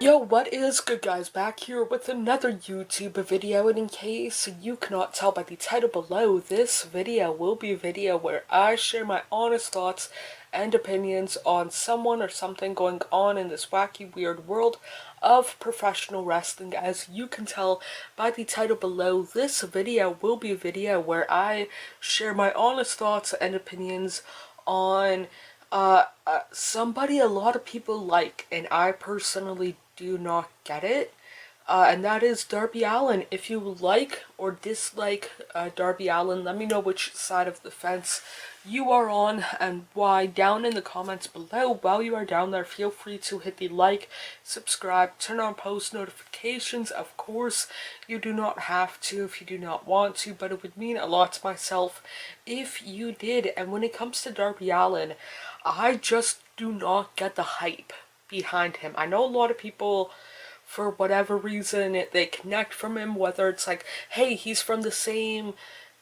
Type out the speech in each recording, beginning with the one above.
Yo, what is good, guys? Back here with another YouTube video, and in case you cannot tell by the title below, this video will be a video where I share my honest thoughts and opinions on someone or something going on in this wacky, weird world of professional wrestling. As you can tell by the title below, this video will be a video where I share my honest thoughts and opinions on somebody a lot of people like, and I personally do not get it. And that is Darby Allin. If you like or dislike Darby Allin, let me know which side of the fence you are on and why down in the comments below. While you are down there, feel free to hit the like, subscribe, turn on post notifications. Of course, you do not have to if you do not want to, but it would mean a lot to myself if you did. And when it comes to Darby Allin, I just do not get the hype behind him. I know a lot of people, for whatever reason, they connect from him, whether it's like, hey, he's from the same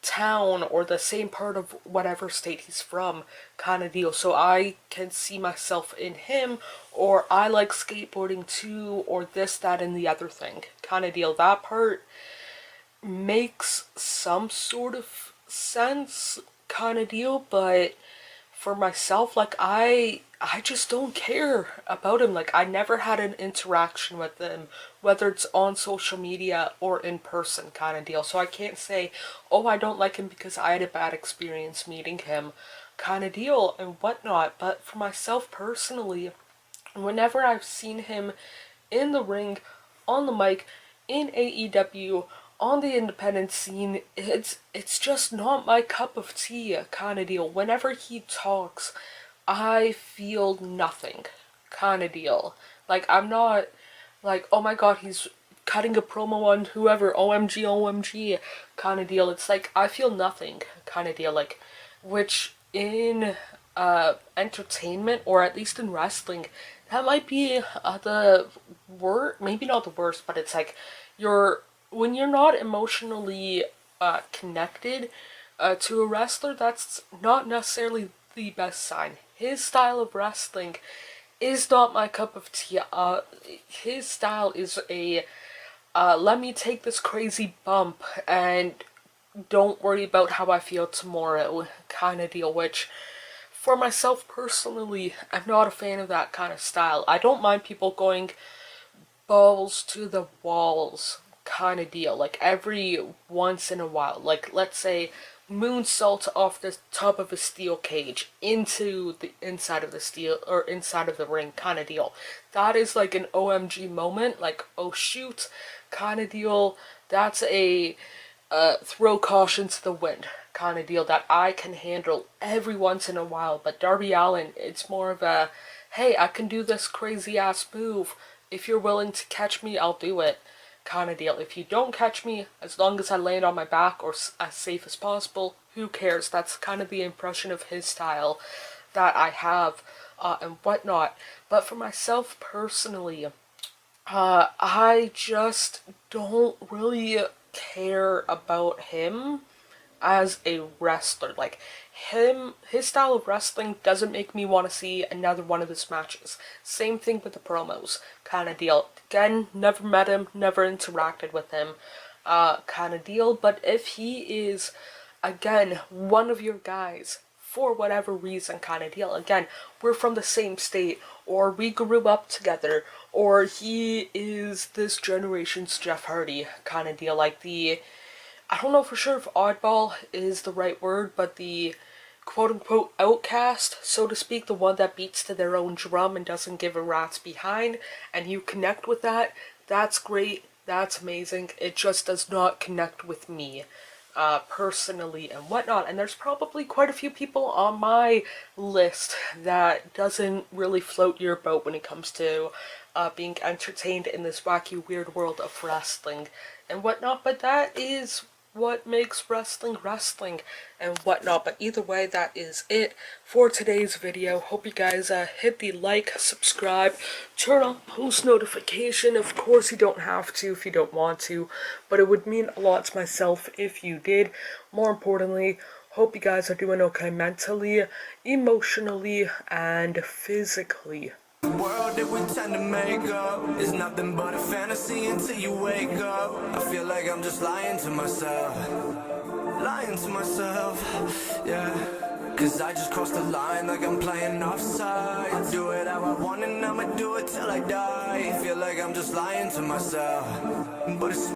town or the same part of whatever state he's from, kind of deal. So I can see myself in him, or I like skateboarding too, or this, that, and the other thing, kind of deal. That part makes some sort of sense, kind of deal, but for myself, like, I just don't care about him. Like, I never had an interaction with him, whether it's on social media or in person, kind of deal. So I can't say, oh, I don't like him because I had a bad experience meeting him, kind of deal, and whatnot. But for myself personally, whenever I've seen him in the ring, on the mic, in AEW, on the independent scene, it's just not my cup of tea, kind of deal. Whenever he talks, I feel nothing, kind of deal. Like, I'm not like, oh my god, he's cutting a promo on whoever, OMG, OMG, kind of deal. It's like, I feel nothing, kind of deal. Like, which in entertainment, or at least in wrestling, that might be the worst, maybe not the worst, but it's like, when you're not emotionally connected to a wrestler, that's not necessarily the best sign. His style of wrestling is not my cup of tea. His style is a let me take this crazy bump and don't worry about how I feel tomorrow kind of deal, which for myself personally, I'm not a fan of that kind of style. I don't mind people going balls to the walls kind of deal, like every once in a while. Like, let's say moonsault off the top of a steel cage into the inside of the steel, or inside of the ring, kind of deal. That is like an OMG moment, like, oh shoot, kind of deal. That's a throw caution to the wind kind of deal that I can handle every once in a while. But Darby Allin, it's more of a, hey, I can do this crazy ass move. If you're willing to catch me, I'll do it, kind of deal. If you don't catch me, as long as I land on my back or as safe as possible, who cares? That's kind of the impression of his style that I have and whatnot. But for myself personally, I just don't really care about him as a wrestler. Like, his style of wrestling doesn't make me want to see another one of his matches. Same thing with the promos, kind of deal. Again, never met him, never interacted with him, kind of deal. But if he is, again, one of your guys, for whatever reason, kind of deal. Again, we're from the same state, or we grew up together, or he is this generation's Jeff Hardy, kind of deal. Like, I don't know for sure if oddball is the right word, but the quote-unquote outcast, so to speak, the one that beats to their own drum and doesn't give a rat's behind, and you connect with that, that's great, that's amazing. It just does not connect with me, personally and whatnot. And there's probably quite a few people on my list that doesn't really float your boat when it comes to being entertained in this wacky, weird world of wrestling and whatnot. But that is what makes wrestling wrestling and whatnot. But either way, that is it for today's video. Hope you guys hit the like, subscribe, turn on post notification. Of course, you don't have to if you don't want to, but it would mean a lot to myself if you did. More importantly, hope you guys are doing okay mentally, emotionally, and physically. The world that we tend to make up is nothing but a fantasy until you wake up. I feel like I'm just lying to myself, yeah. Cause I just crossed the line like I'm playing offside. Do it how I want and I'ma do it till I die. Feel like I'm just lying to myself, but it's